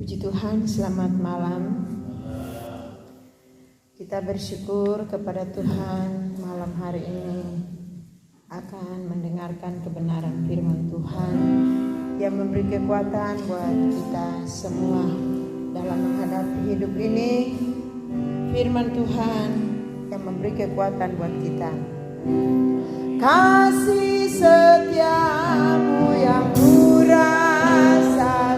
Puji Tuhan, selamat malam. Kita bersyukur kepada Tuhan malam hari ini akan mendengarkan kebenaran firman Tuhan yang memberi kekuatan buat kita semua dalam menghadapi hidup ini. Firman Tuhan yang memberi kekuatan buat kita. Kasih setiamu yang kurasakan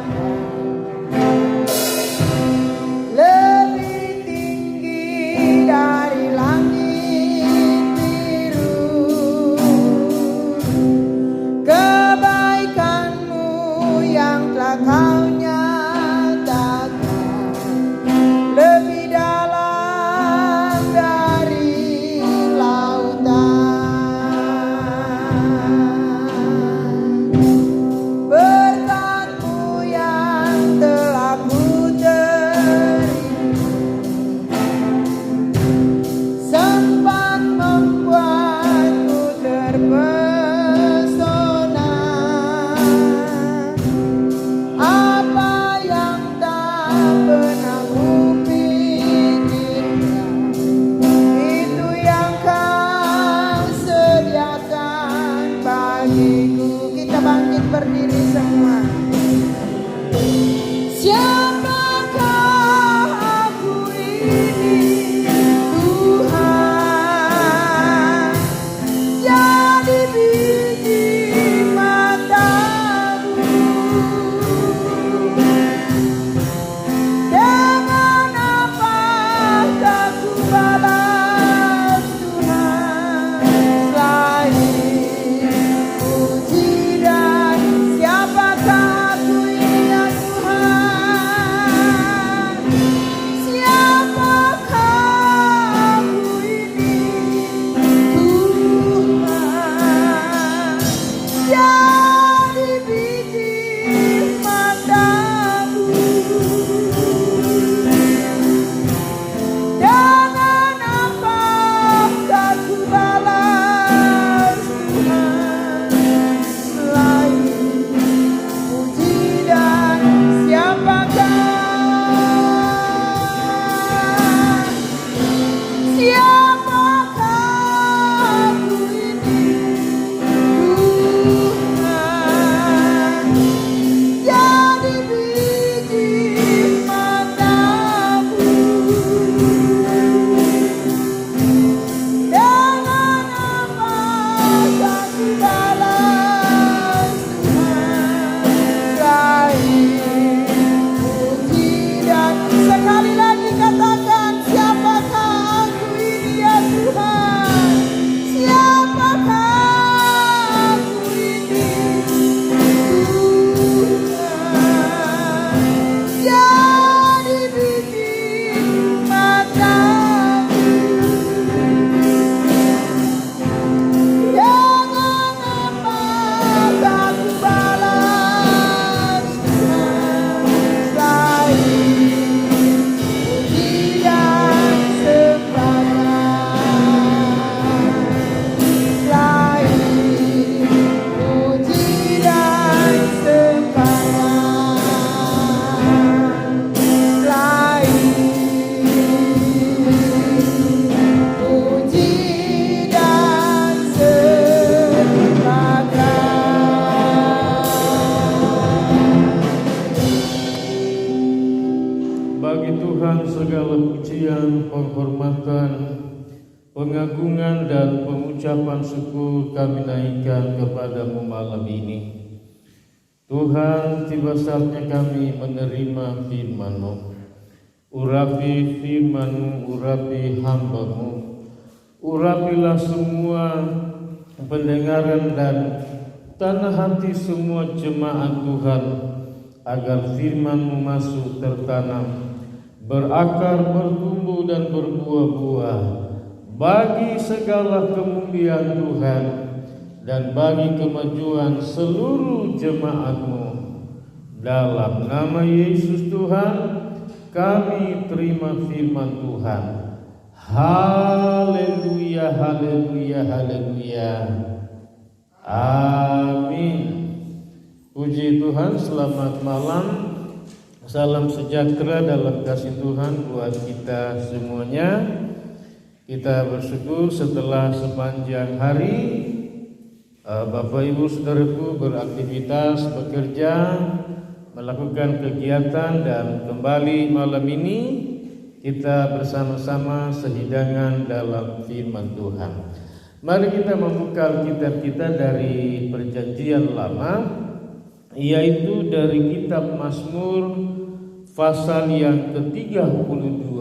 lebih tinggi dari langit biru. Kebaikanmu yang telah kau nyatakan lebih dalam dari lautan. Berkat-Mu yang telah ku sempat membuatku terpesona. Apa yang tak pernah kupikirkan, itu yang Kau sediakan bagiku. Kita bangkit berdiri semua. Siapakah aku ini, Tuhan? Jadi biji mata-Mu. Dengan apakah ku balas Tuhan selain puji dan siapakah aku ini ya Tuhan? Siapakah aku ini, Tuhan? Jadi biji mata-Mu. Dengan apakah ku balas Tuhan selain puji dan siapakah aku ini, Tuhan? Jadi biji mata-Mu. Dengan apakah ku balas Tuhan selain puji dan sekali lagi katakan, siapakah aku ini ya Tuhan? Siapakah aku ini, Tuhan? Jadi biji mata-Mu. Dengan apakah ku balas Tuhan selain puji dan sembahkan, selain puji dan sembahkan, selain puji dan sembahkan. Bagi Tuhan segala pujian, penghormatan, pengagungan dan pengucapan syukur kami naikkan kepada-Mu malam ini. Tuhan, tiba saatnya kami menerima firman-Mu. Urapi firman-Mu, urapi hamba-Mu. Urapilah semua pendengaran dan tanah hati semua jemaat Tuhan, agar firman-Mu masuk tertanam, berakar, bertumbuh dan berbuah-buah bagi segala kemuliaan Tuhan dan bagi kemajuan seluruh jemaat-Mu. Dalam nama Yesus Tuhan, kami terima firman Tuhan. Haleluya, haleluya, haleluya. Amin. Puji Tuhan, selamat malam Salam sejahtera dalam kasih Tuhan buat kita semuanya. Kita bersyukur setelah sepanjang hari Bapak Ibu Saudaraku beraktivitas, bekerja, melakukan kegiatan, dan kembali malam ini kita bersama-sama sehidangan dalam firman Tuhan. Mari kita membuka Alkitab kita dari Perjanjian Lama, yaitu dari kitab Mazmur pasal yang ke-32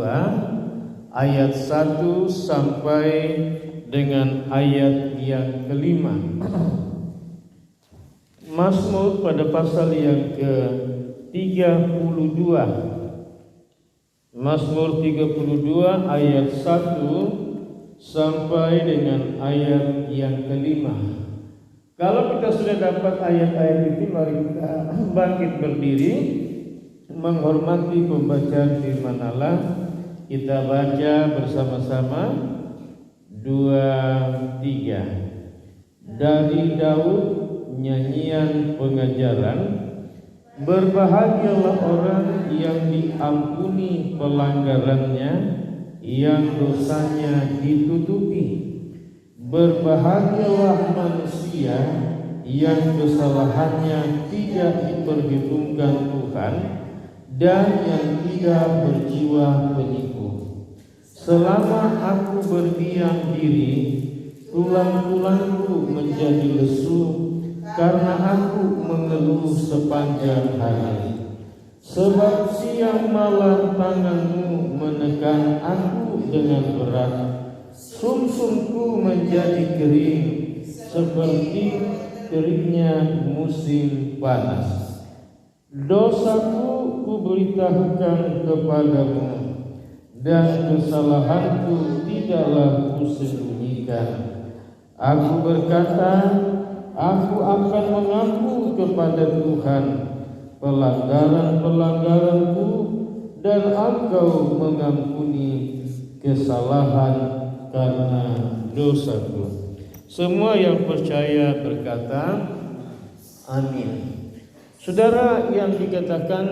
ayat 1 sampai dengan ayat yang ke-5. Mazmur pada pasal yang ke-32. Mazmur 32 ayat 1 sampai dengan ayat yang ke-5. Kalau kita sudah dapat ayat-ayat itu, mari kita bangkit berdiri menghormati pembacaan firman Allah. Kita baca bersama-sama 2-3. Dari Daud, nyanyian pengajaran. Berbahagialah orang yang diampuni pelanggarannya, yang dosanya ditutupi. Berbahagialah manusia yang kesalahannya tidak diperhitungkan Tuhan, dan yang tidak berjiwa penipu. Selama aku berdiam diri, tulang-tulangku menjadi lesu, karena aku mengeluh sepanjang hari. Sebab siang malam tanganmu menekan aku dengan berat, sumsumku menjadi kering seperti keringnya musim panas. Dosaku kuberitahukan kepadamu, dan kesalahanku tidaklah kusembunyikan. Aku berkata, aku akan mengaku kepada Tuhan pelanggaran-pelanggaranku, dan Engkau mengampuni kesalahan karena dosaku. Semua yang percaya berkata, amin. Saudara, yang dikatakan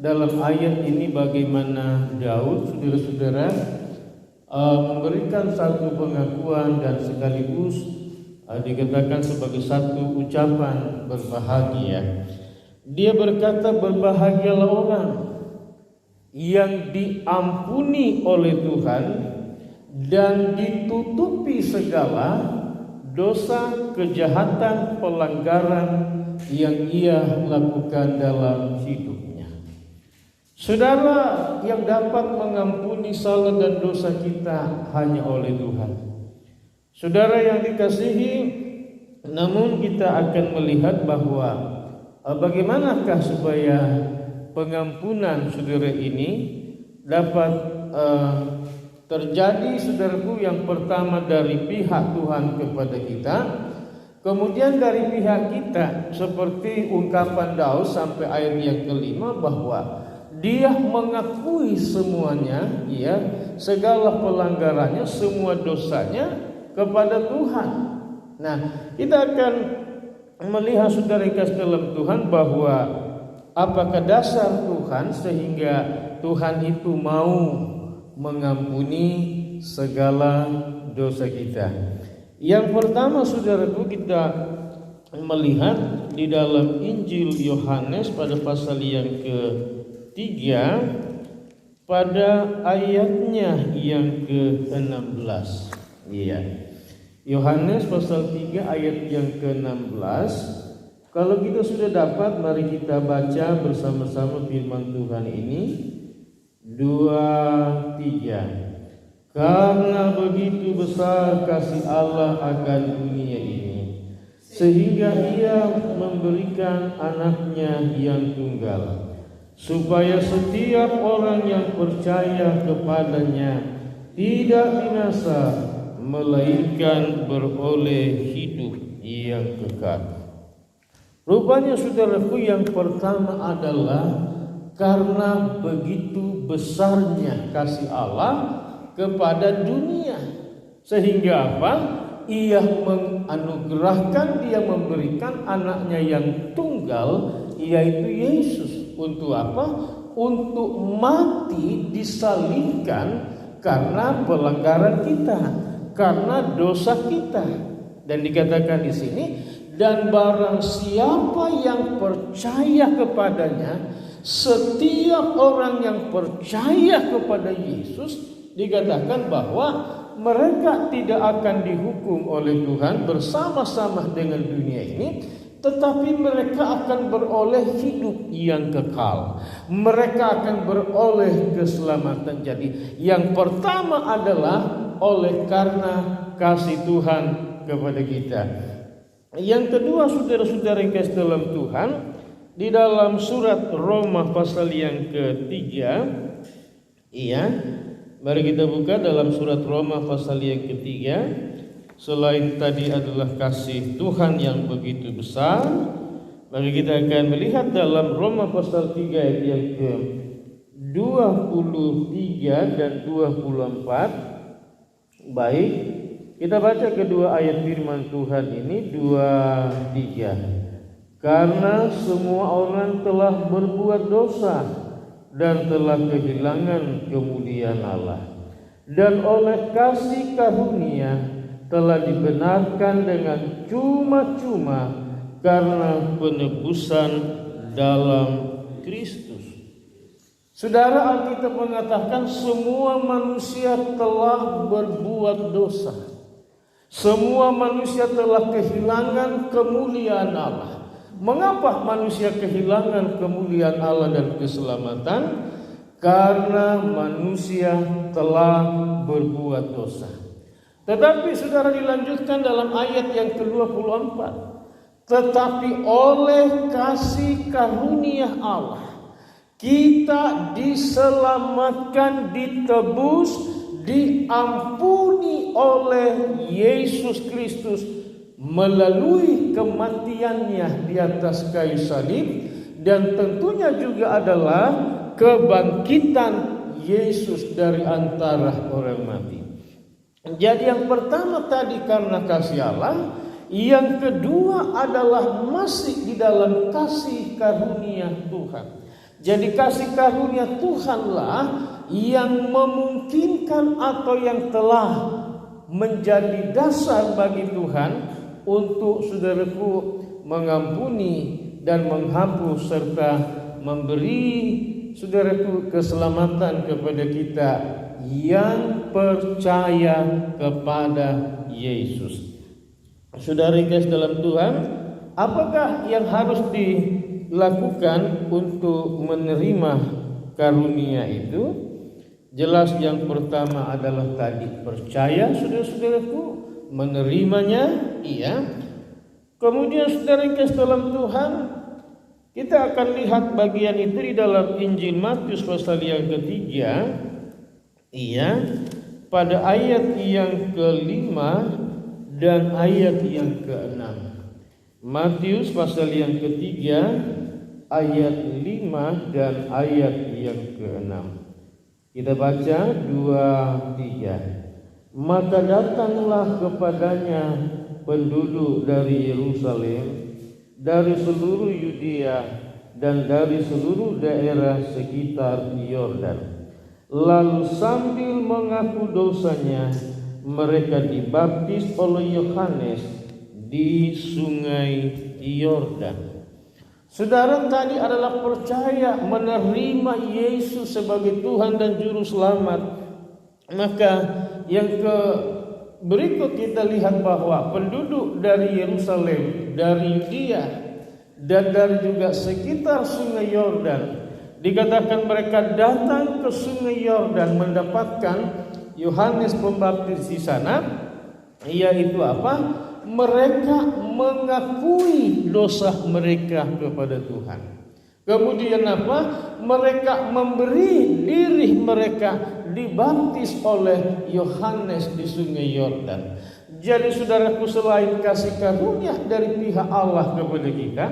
dalam ayat ini bagaimana Daud, saudara-saudara, memberikan satu pengakuan dan sekaligus dikatakan sebagai satu ucapan berbahagia. Dia berkata, berbahagialah orang yang diampuni oleh Tuhan dan ditutupi segala dosa, kejahatan, pelanggaran yang ia lakukan dalam hidupnya. Saudara, yang dapat mengampuni salah dan dosa kita hanya oleh Tuhan. Saudara yang dikasihi, namun kita akan melihat bahwa bagaimanakah supaya pengampunan saudara ini dapat terjadi, saudaraku. Yang pertama dari pihak Tuhan kepada kita, kemudian dari pihak kita, seperti ungkapan Daud sampai ayat yang ke-5, bahwa dia mengakui semuanya, ya, segala pelanggarannya, semua dosanya kepada Tuhan. Nah, kita akan melihat, saudara kasih dalam Tuhan, bahwa apakah dasar Tuhan sehingga Tuhan itu mau mengampuni segala dosa kita. Yang pertama, saudaraku, kita melihat di dalam Injil Yohanes pada pasal yang ke-3 pada ayatnya yang ke-16. Iya. Yohanes pasal 3 ayat yang ke-16. Kalau kita sudah dapat, mari kita baca bersama-sama firman Tuhan ini. 2-3. Karena begitu besar kasih Allah akan dunia ini, sehingga Ia memberikan anaknya yang tunggal, supaya setiap orang yang percaya kepadanya tidak binasa, melainkan beroleh hidup yang kekal. Rupanya, saudaraku, yang pertama adalah karena begitu besarnya kasih Allah kepada dunia, sehingga apa? Ia menganugerahkan, Dia memberikan anaknya yang tunggal, yaitu Yesus, untuk apa? Untuk mati disalibkan karena pelanggaran kita, karena dosa kita. Dan dikatakan di sini, dan barang siapa yang percaya kepadanya, setiap orang yang percaya kepada Yesus, dikatakan bahwa mereka tidak akan dihukum oleh Tuhan bersama-sama dengan dunia ini, tetapi mereka akan beroleh hidup yang kekal. Mereka akan beroleh keselamatan. Jadi yang pertama adalah oleh karena kasih Tuhan kepada kita. Yang kedua, saudara-saudara yang kasih dalam Tuhan, di dalam surat Roma pasal yang ketiga, mari kita buka dalam surat Roma pasal yang ketiga. Selain tadi adalah kasih Tuhan yang begitu besar, mari kita akan melihat dalam Roma pasal 3 ayat yang ke-23 dan 24. Baik, kita baca kedua ayat firman Tuhan ini, 2-3. Karena semua orang telah berbuat dosa dan telah kehilangan kemuliaan Allah, dan oleh kasih karunia telah dibenarkan dengan cuma-cuma karena penebusan dalam Kristus. Saudara, Alkitab mengatakan semua manusia telah berbuat dosa. Semua manusia telah kehilangan kemuliaan Allah. Mengapa manusia kehilangan kemuliaan Allah dan keselamatan? Karena manusia telah berbuat dosa. Tetapi saudara, dilanjutkan dalam ayat yang ke-24. Tetapi oleh kasih karunia Allah, kita diselamatkan, ditebus, diampuni oleh Yesus Kristus melalui kematiannya di atas kayu salib, dan tentunya juga adalah kebangkitan Yesus dari antara orang mati. Jadi yang pertama tadi karena kasih Allah, yang kedua adalah masih di dalam kasih karunia Tuhan. Jadi kasih karunia Tuhanlah yang memungkinkan atau yang telah menjadi dasar bagi Tuhan untuk saudaraku mengampuni dan menghapus serta memberi saudaraku keselamatan kepada kita yang percaya kepada Yesus. Saudara guys dalam Tuhan, apakah yang harus dilakukan untuk menerima karunia itu? Jelas yang pertama adalah tadi percaya, saudara-saudaraku, menerimanya, iya. Kemudian saudara guys dalam Tuhan, kita akan lihat bagian itu di dalam Injil Matius pasal yang ketiga, pada ayat yang ke-5 dan ayat yang ke-6. Matius pasal yang ketiga ayat 5 dan ayat yang ke-6. Kita baca 2-3. Maka datanglah kepadanya penduduk dari Yerusalem, dari seluruh Yudea dan dari seluruh daerah sekitar Yordan. Lalu sambil mengaku dosanya, mereka dibaptis oleh Yohanes di sungai Yordan. Saudara, tadi adalah percaya menerima Yesus sebagai Tuhan dan Juru Selamat. Maka yang berikut kita lihat bahwa penduduk dari Yerusalem, dari Yudea, dan dari juga sekitar sungai Yordan, dikatakan mereka datang ke sungai Yordan mendapatkan Yohanes Pembaptis di sana, yaitu apa? Mereka mengakui dosa mereka kepada Tuhan. Kemudian apa? Mereka memberi diri mereka dibaptis oleh Yohanes di sungai Yordan. Jadi saudaraku, selain kasih karunia dari pihak Allah kepada kita,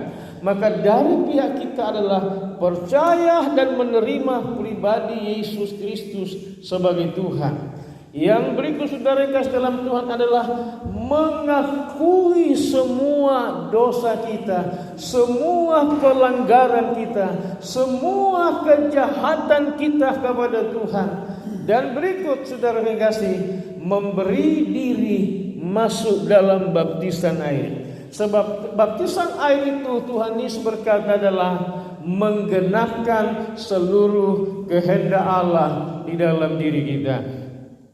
maka dari pihak kita adalah percaya dan menerima pribadi Yesus Kristus sebagai Tuhan. Yang berikut saudara yang kasih dalam Tuhan adalah mengakui semua dosa kita, semua pelanggaran kita, semua kejahatan kita kepada Tuhan. Dan berikut saudara yang kasih, memberi diri masuk dalam baptisan air. Sebab baptisan air itu Tuhan Yesus berkata adalah menggenapkan seluruh kehendak Allah di dalam diri kita.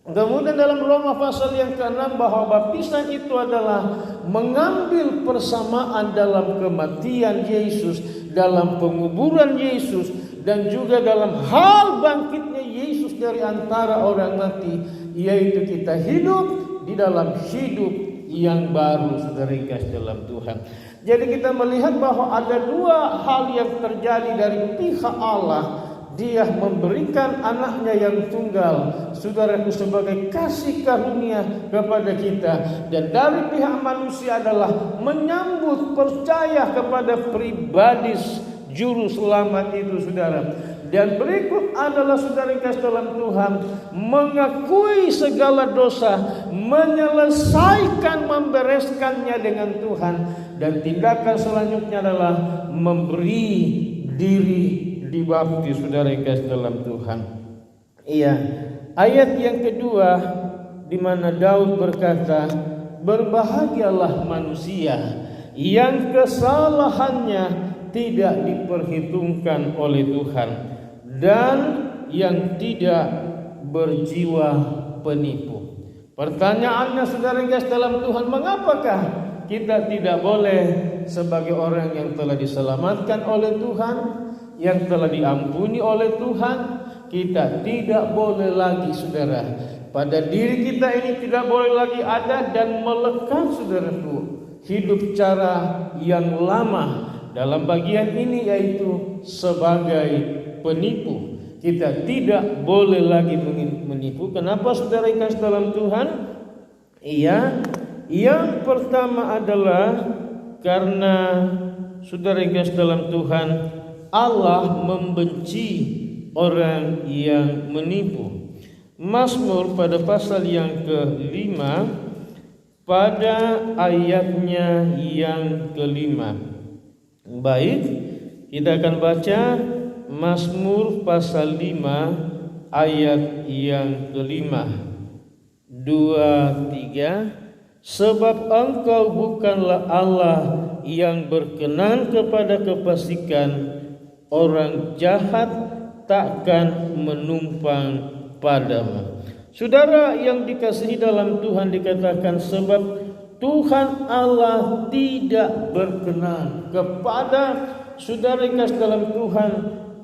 Kemudian dalam Roma pasal yang ke-6 bahwa baptisan itu adalah mengambil persamaan dalam kematian Yesus, dalam penguburan Yesus, dan juga dalam hal bangkitnya Yesus dari antara orang mati, yaitu kita hidup di dalam hidup yang baru, saudara yang kasih dalam Tuhan. Jadi kita melihat bahwa ada dua hal yang terjadi dari pihak Allah. Dia memberikan anaknya yang tunggal, saudaraku, sebagai kasih karunia kepada kita. Dan dari pihak manusia adalah menyambut percaya kepada pribadi juru selamat itu, saudara. Dan berikut adalah saudara yang kasih dalam Tuhan, mengakui segala dosa, menyelesaikan, membereskannya dengan Tuhan. Dan tindakan selanjutnya adalah memberi diri dibaptis, saudara yang kasih dalam Tuhan. Iya, ayat yang kedua di mana Daud berkata, berbahagialah manusia yang kesalahannya tidak diperhitungkan oleh Tuhan dan yang tidak berjiwa penipu. Pertanyaannya saudara yang kasih dalam Tuhan, mengapakah kita tidak boleh sebagai orang yang telah diselamatkan oleh Tuhan, yang telah diampuni oleh Tuhan, kita tidak boleh lagi, saudara, pada diri kita ini tidak boleh lagi ada dan melekat, saudaraku, hidup cara yang lama dalam bagian ini, yaitu sebagai penipu. Kita tidak boleh lagi menipu. Kenapa, saudara yang kasih dalam Tuhan? Iya, yang pertama adalah karena saudara yang kasih dalam Tuhan, Allah membenci orang yang menipu. Mazmur pada pasal yang ke-5 pada ayatnya yang ke-5. Baik, kita akan baca Mazmur pasal 5 ayat yang ke-5. 2, 3. Sebab engkau bukanlah Allah yang berkenan kepada kefasikan, orang jahat takkan menumpang padamu. Saudara yang dikasihi dalam Tuhan, dikatakan sebab Tuhan Allah tidak berkenan kepada, saudara yang kasih dalam Tuhan,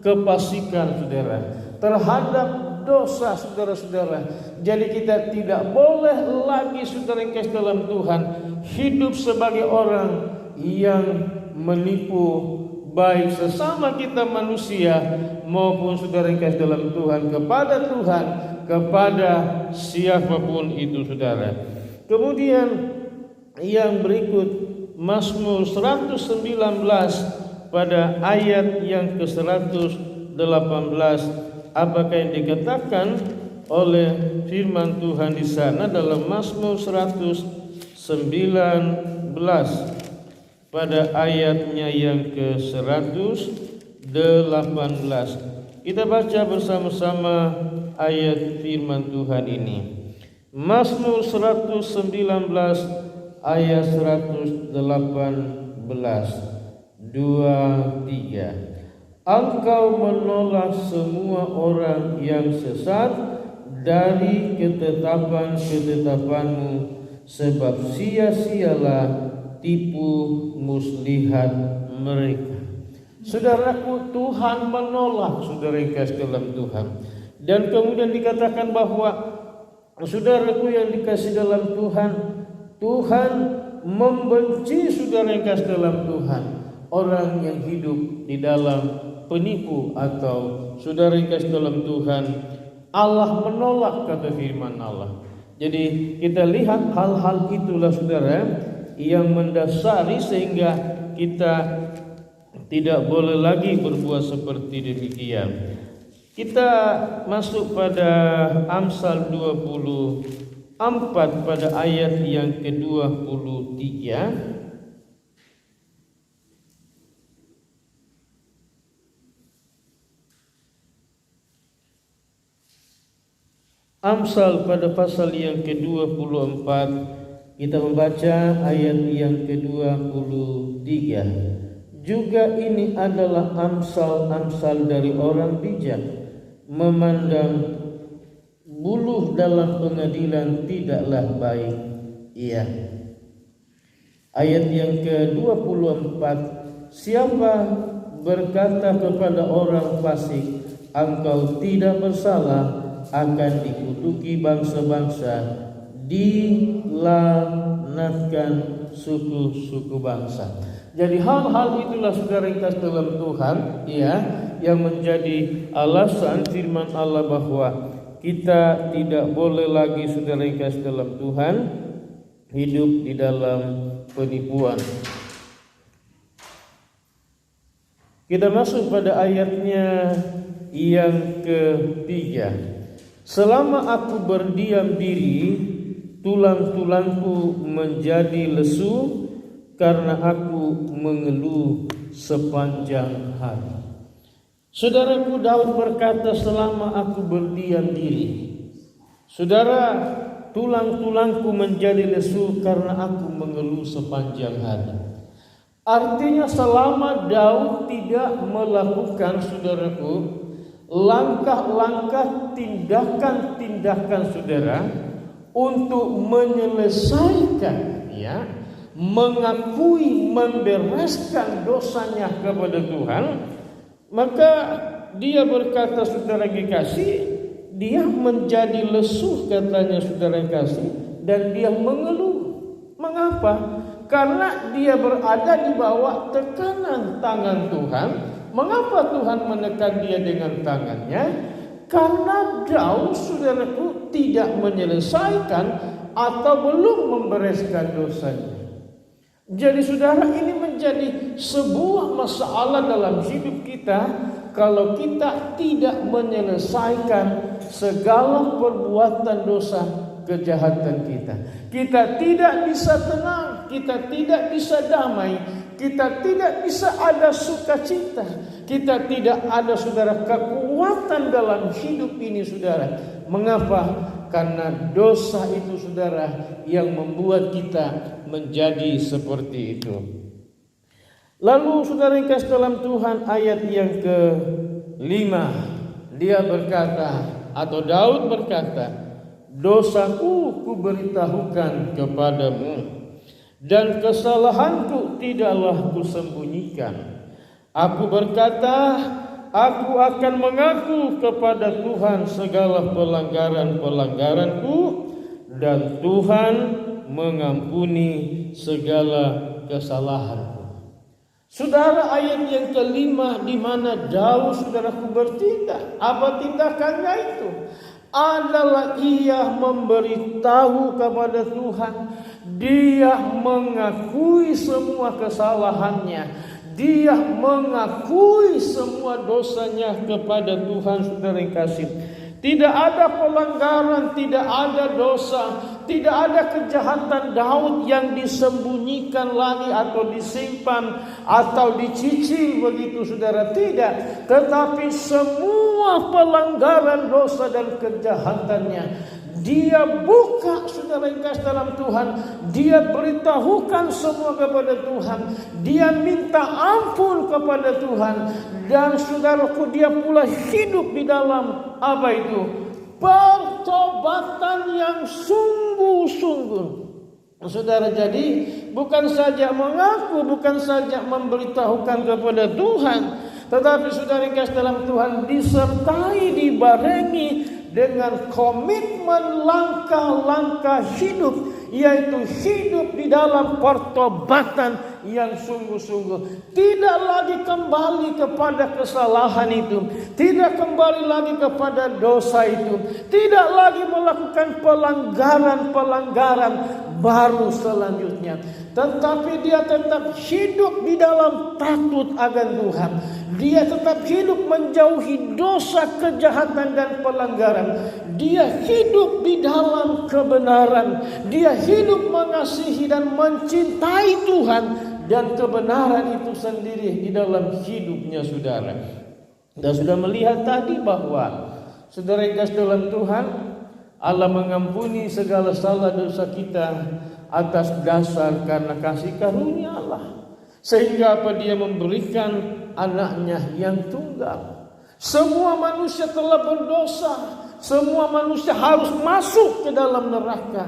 kefasikan, saudara, terhadap dosa, saudara-saudara. Jadi kita tidak boleh lagi, saudara yang kasih dalam Tuhan, hidup sebagai orang yang menipu baik sesama kita manusia maupun saudara yang kasih dalam Tuhan, kepada siapapun itu, saudara. Kemudian yang berikut, Mazmur 119 pada ayat yang ke-118, apakah yang dikatakan oleh firman Tuhan di sana dalam Mazmur 119 pada ayatnya yang ke-118. Kita baca bersama-sama ayat firman Tuhan ini. Mazmur 119 ayat 118. 2, 3. Engkau menolak semua orang yang sesat dari ketetapan-ketetapanmu, sebab sia-sialah tipu muslihat mereka. Saudaraku, Tuhan menolak, saudara yang kasih dalam Tuhan. Dan kemudian dikatakan bahwa, saudaraku yang dikasih dalam Tuhan, Tuhan membenci, saudara yang kasih dalam Tuhan, orang yang hidup di dalam penipu, atau saudara yang kasih dalam Tuhan, Allah menolak, kata firman Allah. Jadi kita lihat hal-hal itulah, saudara, yang mendasari sehingga kita tidak boleh lagi berbuat seperti demikian. Kita masuk pada Amsal 24 pada ayat yang ke-23. Amsal pada pasal yang ke-24, kita membaca ayat yang ke-23. Juga ini adalah amsal-amsal dari orang bijak, memandang buluh dalam pengadilan tidaklah baik. Iya. Ayat yang ke-24, siapa berkata kepada orang fasik, engkau tidak bersalah, akan dikutuki bangsa-bangsa, dilanatkan suku-suku bangsa. Jadi hal-hal itulah saudara yang kasih dalam Tuhan, ya, yang menjadi alasan firman Allah bahwa kita tidak boleh lagi saudara yang kasih dalam Tuhan hidup di dalam penipuan. Kita masuk pada ayatnya yang ketiga. Selama aku berdiam diri, tulang-tulangku menjadi lesu karena aku mengeluh sepanjang hari. Saudaraku, Daud berkata, selama aku berdiam diri. Saudara, tulang-tulangku menjadi lesu karena aku mengeluh sepanjang hari. Artinya selama Daud tidak melakukan, saudaraku, langkah-langkah, tindakan-tindakan saudara untuk menyelesaikan, ya, mengakui, membereskan dosanya kepada Tuhan, maka dia berkata, saudara kekasih, dia menjadi lesu, katanya saudara kekasih, dan dia mengeluh. Mengapa? Karena dia berada di bawah tekanan tangan Tuhan. Mengapa Tuhan menekan dia dengan tangannya? Karena Daud, saudaraku, tidak menyelesaikan atau belum membereskan dosanya. Jadi saudara, ini menjadi sebuah masalah dalam hidup kita kalau kita tidak menyelesaikan segala perbuatan dosa kejahatan kita. Kita tidak bisa tenang, kita tidak bisa damai, kita tidak bisa ada sukacita, kita tidak ada, saudara, kekuatan dalam hidup ini, saudara. Mengapa? Karena dosa itu, saudara, yang membuat kita menjadi seperti itu. Lalu saudara yang kasih dalam Tuhan, ayat yang ke-5, dia berkata, atau Daud berkata, dosaku kuberitahukan kepadamu, dan kesalahanku tidaklah kusembunyikan. Aku berkata, aku akan mengaku kepada Tuhan segala pelanggaran-pelanggaranku, dan Tuhan mengampuni segala kesalahanku. Saudara, ayat yang ke-5 di mana Daud, saudaraku, bertindak. Apa tindakannya itu? Adalah ia memberitahu kepada Tuhan. Dia mengakui semua kesalahannya. Dia mengakui semua dosanya kepada Tuhan, saudara yang kasih. Tidak ada pelanggaran, tidak ada dosa, tidak ada kejahatan Daud yang disembunyikan lagi atau disimpan atau dicicil begitu, saudara. Tidak, tetapi semua pelanggaran dosa dan kejahatannya dia buka, saudara yang kasih dalam Tuhan. Dia beritahukan semua kepada Tuhan. Dia minta ampun kepada Tuhan. Dan saudaraku, dia pula hidup di dalam apa itu? Pertobatan yang sungguh-sungguh. Saudara, jadi bukan saja mengaku, bukan saja memberitahukan kepada Tuhan, tetapi saudara yang kasih dalam Tuhan disertai, dibarengi dengan komitmen langkah-langkah hidup, yaitu hidup di dalam pertobatan yang sungguh-sungguh. Tidak lagi kembali kepada kesalahan itu, tidak kembali lagi kepada dosa itu, tidak lagi melakukan pelanggaran-pelanggaran baru selanjutnya, tetapi dia tetap hidup di dalam takut akan Tuhan. Dia tetap hidup menjauhi dosa, kejahatan dan pelanggaran. Dia hidup di dalam kebenaran. Dia hidup mengasihi dan mencintai Tuhan dan kebenaran itu sendiri di dalam hidupnya saudara. Dan sudah melihat tadi bahwa saudara yang kasih dalam Tuhan, Allah mengampuni segala salah dosa kita atas dasar karena kasih karunia Allah. Sehingga apa, Dia memberikan anaknya yang tunggal. Semua manusia telah berdosa. Semua manusia harus masuk ke dalam neraka.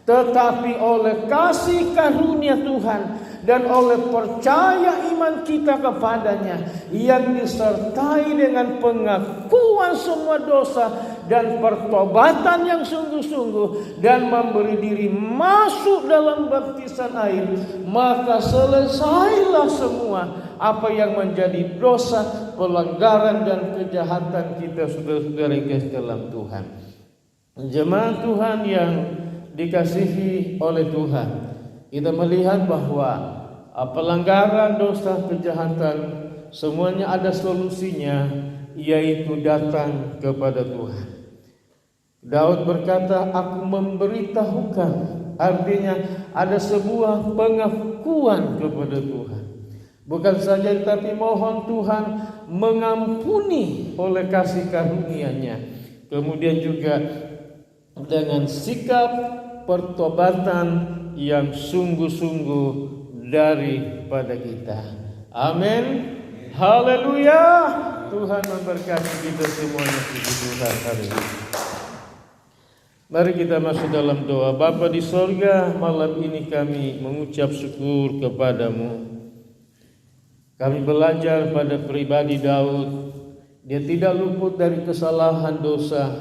Tetapi oleh kasih karunia Tuhan dan oleh percaya iman kita kepadanya yang disertai dengan pengakuan semua dosa dan pertobatan yang sungguh-sungguh dan memberi diri masuk dalam baptisan air, maka selesailah semua apa yang menjadi dosa, pelanggaran dan kejahatan kita saudara-saudara dalam Tuhan. Jemaat Tuhan yang dikasihi oleh Tuhan, kita melihat bahwa pelanggaran, dosa, kejahatan semuanya ada solusinya, yaitu datang kepada Tuhan. Daud berkata, aku memberitahukan, artinya ada sebuah pengakuan kepada Tuhan. Bukan saja tetapi mohon Tuhan mengampuni oleh kasih karunia-Nya. Kemudian juga dengan sikap pertobatan yang sungguh-sungguh daripada kita. Amin. Haleluya. Tuhan memberkati kita semuanya, puji Tuhan hari ini. Mari kita masuk dalam doa. Bapa di sorga, malam ini kami mengucap syukur kepadamu. Kami belajar pada pribadi Daud. Dia tidak luput dari kesalahan, dosa,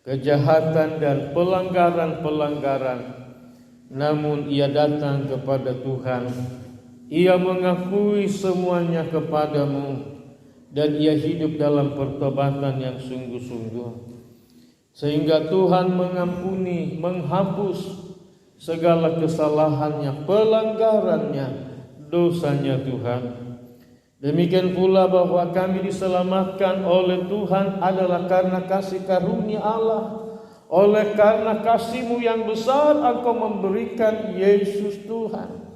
kejahatan dan pelanggaran-pelanggaran. Namun ia datang kepada Tuhan. Ia mengakui semuanya kepadamu. Dan ia hidup dalam pertobatan yang sungguh-sungguh. Sehingga Tuhan mengampuni, menghapus segala kesalahannya, pelanggarannya, dosanya Tuhan. Demikian pula bahwa kami diselamatkan oleh Tuhan adalah karena kasih karunia Allah. Oleh karena kasih-Mu yang besar, Engkau memberikan Yesus Tuhan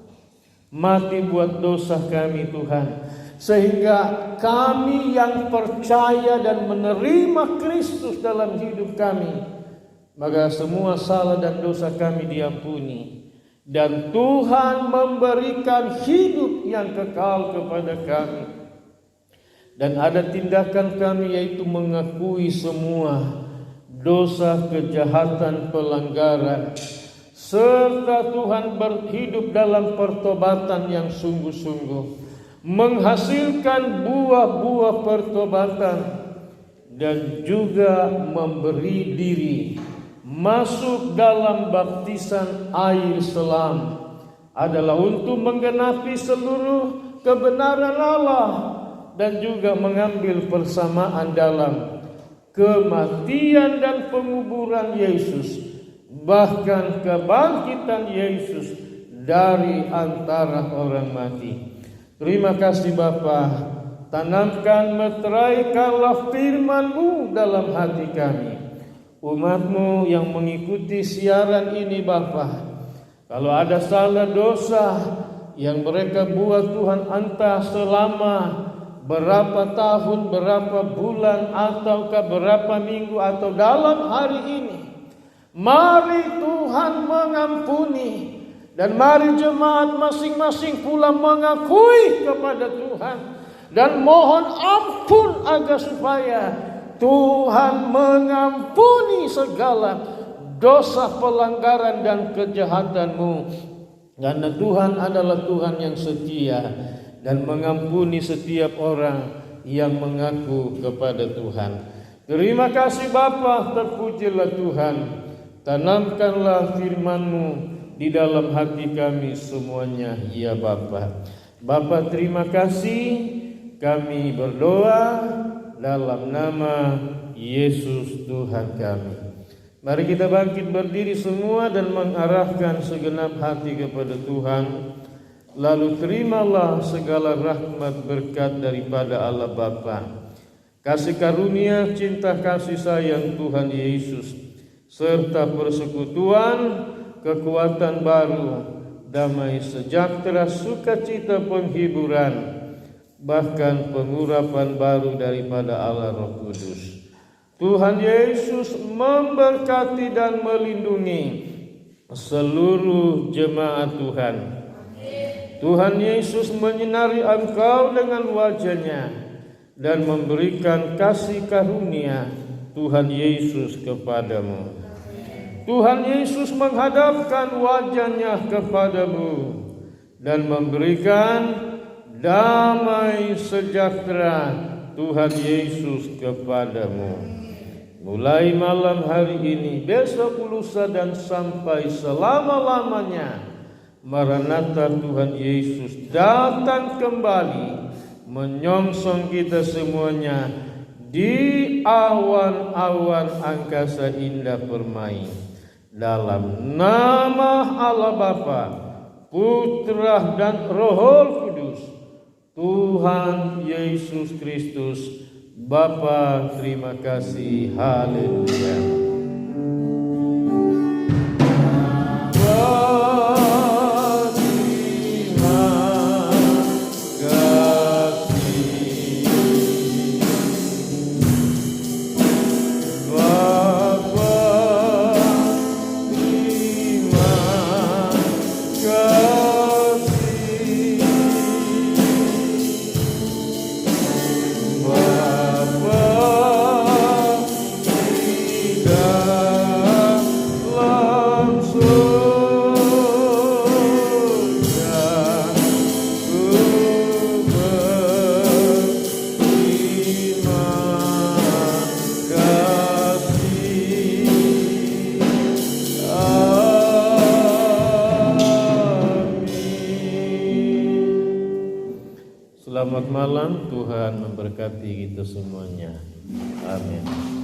mati buat dosa kami Tuhan. Sehingga kami yang percaya dan menerima Kristus dalam hidup kami, maka semua salah dan dosa kami diampuni. Dan Tuhan memberikan hidup yang kekal kepada kami. Dan ada tindakan kami, yaitu mengakui semua dosa, kejahatan, pelanggaran, serta Tuhan berhidup dalam pertobatan yang sungguh-sungguh, menghasilkan buah-buah pertobatan, dan juga memberi diri masuk dalam baptisan air selam adalah untuk menggenapi seluruh kebenaran Allah dan juga mengambil persamaan dalam kematian dan penguburan Yesus, bahkan kebangkitan Yesus dari antara orang mati. Terima kasih Bapa, tanamkan, meteraikanlah firman-Mu dalam hati kami. Umat-Mu yang mengikuti siaran ini Bapa, kalau ada salah dosa yang mereka buat Tuhan, entah selama berapa tahun, berapa bulan, ataukah berapa minggu, atau dalam hari ini, mari Tuhan mengampuni. Dan mari jemaat masing-masing pula mengakui kepada Tuhan dan mohon ampun agar supaya Tuhan mengampuni segala dosa, pelanggaran dan kejahatan-Mu. Karena Tuhan adalah Tuhan yang setia dan mengampuni setiap orang yang mengaku kepada Tuhan. Terima kasih Bapa, terpujilah Tuhan. Tanamkanlah firman-Mu di dalam hati kami semuanya, ya Bapa. Bapa, terima kasih. Kami berdoa dalam nama Yesus Tuhan kami. Mari kita bangkit berdiri semua dan mengarahkan segenap hati kepada Tuhan. Lalu terimalah segala rahmat berkat daripada Allah Bapa, kasih karunia, cinta kasih sayang Tuhan Yesus, serta persekutuan, kekuatan baru, damai sejahtera, sukacita, penghiburan, bahkan pengurapan baru daripada Allah Roh Kudus. Tuhan Yesus memberkati dan melindungi seluruh jemaat Tuhan. Tuhan Yesus menyinari engkau dengan wajah-Nya dan memberikan kasih karunia Tuhan Yesus kepadamu. Tuhan Yesus menghadapkan wajah-Nya kepadamu dan memberikan damai sejahtera Tuhan Yesus kepadamu. Mulai malam hari ini, besok, lusa, dan sampai selama-lamanya, Maranatha, Tuhan Yesus datang kembali menyongsong kita semuanya di awan-awan angkasa indah permai. Dalam nama Allah Bapa, Putra, dan Roh Kudus, Tuhan Yesus Kristus, Bapa, terima kasih. Haleluya. Selamat malam, Tuhan memberkati kita semuanya. Amin.